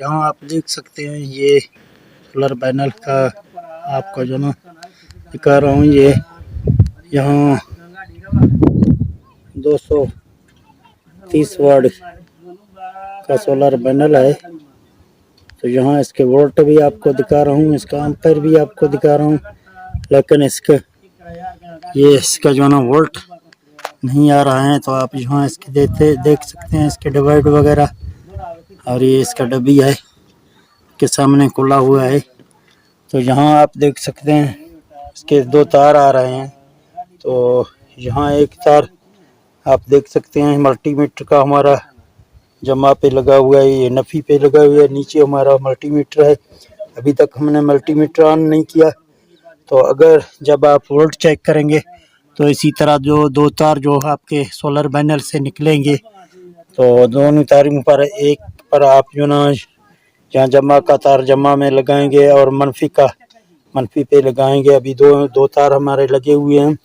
यहाँ आप देख सकते हैं ये सोलर पैनल का आपको जो ना दिखा रहा हूँ। ये यहाँ 230 वाट का सोलर पैनल है। तो यहाँ इसके वोल्ट भी आपको दिखा रहा हूँ, इसका एम्पेयर भी आपको दिखा रहा हूँ, लेकिन इसका जो ना वोल्ट नहीं आ रहा है। तो आप यहाँ इसके देख सकते हैं इसके डिवाइड वगैरह, और ये इसका डब्बी है के सामने खुला हुआ है। तो यहाँ आप देख सकते हैं इसके 2 तार आ रहे हैं। तो यहाँ एक तार आप देख सकते हैं मल्टीमीटर का हमारा जमा पे लगा हुआ है, ये नफ़ी पे लगा हुआ है। नीचे हमारा मल्टीमीटर है। अभी तक हमने मल्टीमीटर ऑन नहीं किया। तो अगर जब आप वोल्ट चेक करेंगे तो इसी तरह जो 2 तार जो आपके सोलर पैनल से निकलेंगे, तो दोनों तारों पर एक पर आप जो ना यहाँ जमा का तार जमा में लगाएंगे और मनफी का मनफी पे लगाएंगे। अभी दो तार हमारे लगे हुए हैं।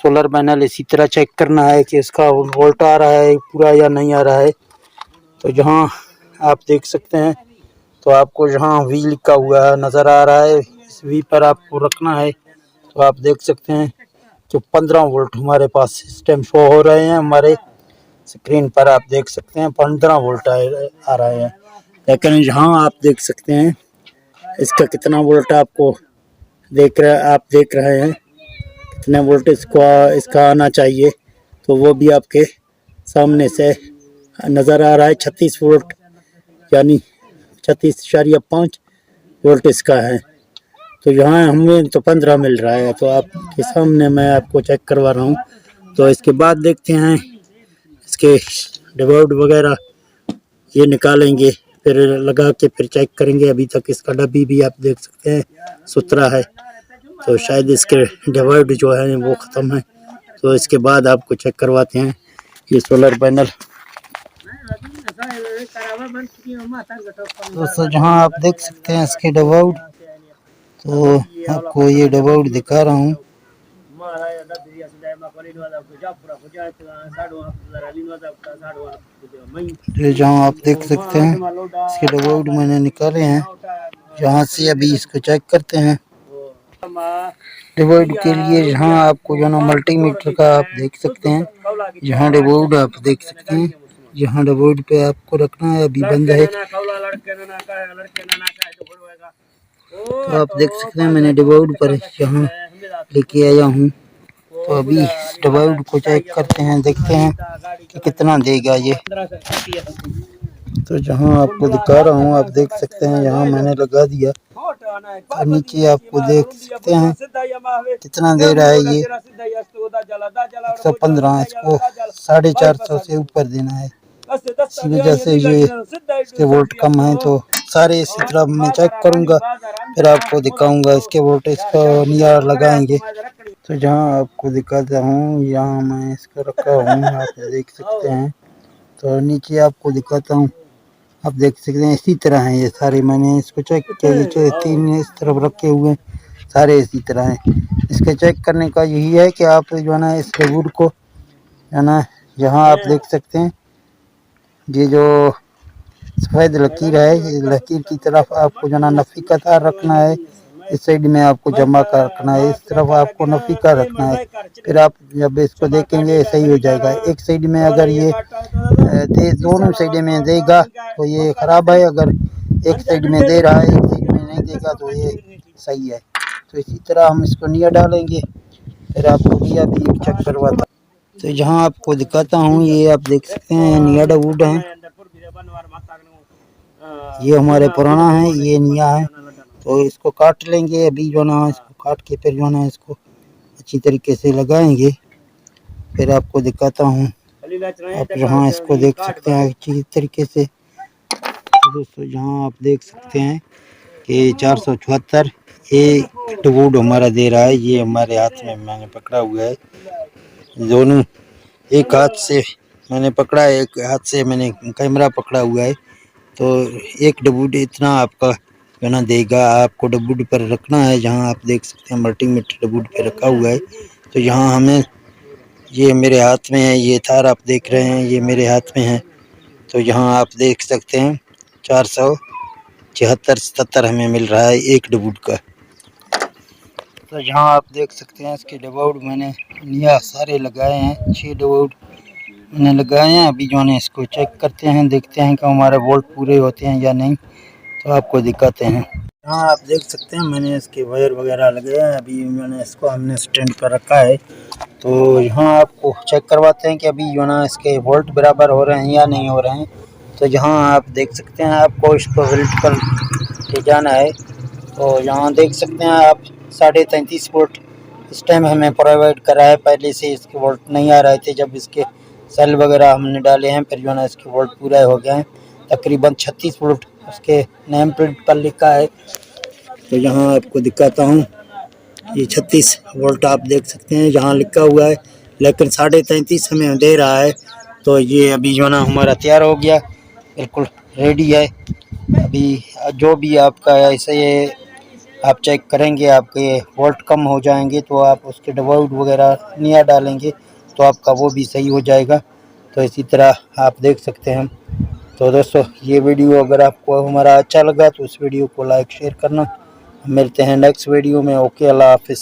सोलर पैनल इसी तरह चेक करना है कि इसका वोल्ट आ रहा है पूरा या नहीं आ रहा है। तो जहाँ आप देख सकते हैं, तो आपको जहाँ वी लिखा हुआ है नज़र आ रहा है, इस वी पर आपको रखना है। तो आप देख सकते हैं कि 15 वोल्ट हमारे पास इस टाइम शो हो रहे हैं। हमारे स्क्रीन पर आप देख सकते हैं 15 वोल्ट आ रहे हैं। लेकिन यहाँ आप देख सकते हैं इसका कितना वोल्ट आपको आप देख रहे हैं कितने वोल्ट इसका आना चाहिए। तो वो भी आपके सामने से नज़र आ रहा है। 36 वोल्ट यानी 36.5 वोल्ट इसका है। तो यहाँ हमें तो 15 मिल रहा है। तो आपके सामने मैं आपको चेक करवा रहा हूँ। तो इसके बाद देखते हैं इसके डिवाइड वगैरह ये निकालेंगे, फिर लगा के फिर चेक करेंगे। अभी तक इसका डब्बी भी आप देख सकते हैं सुथरा है। तो शायद इसके डिवाइड जो है वो ख़त्म है। तो इसके बाद आपको चेक करवाते हैं ये सोलर पैनल। दोस्तों जहाँ आप देख सकते हैं इसके डिवाइड, तो आपको ये डिवाइड दिखा रहा हूँ। ये जहाँ आप देख सकते हैं इसके डिवाइड मैंने निकाले हैं। यहाँ से अभी इसको चेक करते हैं डिवाइड के लिए। यहाँ आपको जो ना मल्टीमीटर का आप देख सकते हैं, यहाँ डिवाइड आप देख सकते हैं, यहाँ डिवाइड पे आपको रखना है। अभी बंद है। तो आप देख सकते हैं मैंने डिवाइड पर यहाँ लेके आया हूँ। तो अभी इस डिवाइड को चेक करते हैं, देखते हैं कि कितना देगा ये। तो जहाँ आपको दिखा रहा हूँ आप देख सकते हैं यहाँ मैंने लगा दिया। और नीचे आपको देख सकते हैं कितना दे रहा है ये 115। इसको 450 से ऊपर देना है। इसी वजह से ये इसके वोल्ट कम है। तो सारे इसी तरह मैं चेक करूँगा, फिर आपको दिखाऊंगा इसके वोल्ट इसको निया लगाएंगे। तो जहाँ आपको दिखाता हूँ यहाँ मैं इसको रखा हूँ, आप देख सकते हैं। तो नीचे आपको दिखाता हूँ, आप देख सकते हैं इसी तरह हैं ये सारे। मैंने इसको चेक किया, 3 इस तरफ रखे हुए सारे इसी तरह हैं। इसके चेक करने का यही है कि आप जो है ना इस वुड को है ना, यहाँ आप देख सकते हैं ये जो सफ़ेद लकीर है, ये लकीर की तरफ आपको जो ना नफ़ी का तार रखना है। इस साइड में आपको जमा का रखना है, इस तरफ आपको नफ़ी का रखना है। फिर आप जब इसको देखेंगे सही हो जाएगा। एक साइड में अगर ये दोनों साइड में देगा तो ये ख़राब है, अगर एक साइड में दे रहा है एक साइड में नहीं देगा तो ये सही है। तो इसी तरह हम इसको निया डालेंगे, फिर आपको निया भी चेक करवाता। तो जहाँ आपको दिखाता हूँ ये आप देख सकते हैं निया वुड है। ये हमारे पुराना है, ये निया है। तो इसको काट लेंगे अभी जो ना, इसको काट के फिर जो ना इसको अच्छी तरीके से लगाएंगे, फिर आपको दिखाता हूँ। आप यहाँ इसको देख सकते हैं अच्छी तरीके से। दोस्तों यहाँ आप देख सकते हैं कि 474 ये वुड हमारा दे रहा है। ये हमारे हाथ में मैंने पकड़ा हुआ है, दोनों एक हाथ से मैंने पकड़ा है, एक हाथ से मैंने कैमरा पकड़ा हुआ है। तो एक डबूड इतना आपका बना देगा। आपको डबूड पर रखना है, जहां आप देख सकते हैं मल्टीमीटर डबूड पे रखा हुआ है। तो यहाँ हमें ये मेरे हाथ में है, ये तार आप देख रहे हैं ये मेरे हाथ में है। तो यहाँ आप देख सकते हैं 400 76-77 हमें मिल रहा है एक डबूट का। तो यहाँ आप देख सकते हैं इसके डबाउड मैंने लिया सारे लगाए हैं, 6 डबाउड मैंने लगाए हैं। अभी जो है इसको चेक करते हैं, देखते हैं कि हमारे वोल्ट पूरे होते हैं या नहीं, तो आपको दिखाते हैं। यहाँ आप देख सकते हैं मैंने इसके वायर वगैरह लगे हैं। अभी मैंने इसको हमने स्टैंड पर रखा है, तो यहाँ आपको चेक करवाते हैं कि अभी जो ना इसके वोल्ट बराबर हो रहे हैं या नहीं हो रहे हैं। तो यहाँ आप देख सकते हैं, आपको इसको वर्टिकल ले जाना है। तो यहाँ देख सकते हैं आप 33.5 वोल्ट इस टाइम हमें प्रोवाइड करा है। पहले से इसके वोल्ट नहीं आ रहे थे, जब इसके सेल वगैरह हमने डाले हैं फिर जो है इसके वोल्ट पूरा हो गए हैं। तकरीबन 36 वोल्ट उसके नेम प्लेट पर लिखा है। तो यहाँ आपको दिखाता हूँ, ये 36 वोल्ट आप देख सकते हैं जहाँ लिखा हुआ है, लेकिन 33.5 हमें दे रहा है। तो ये अभी जो ना हमारा तैयार हो गया, बिल्कुल रेडी है। अभी जो भी आपका ऐसे ये आप चेक करेंगे, आपके वोल्ट कम हो जाएंगे तो आप उसके डबाउड वगैरह नया डालेंगे तो आपका वो भी सही हो जाएगा। तो इसी तरह आप देख सकते हैं। तो दोस्तों ये वीडियो अगर आपको हमारा अच्छा लगा तो इस वीडियो को लाइक शेयर करना। मिलते हैं नेक्स्ट वीडियो में। ओके, अल्लाह हाफिज़।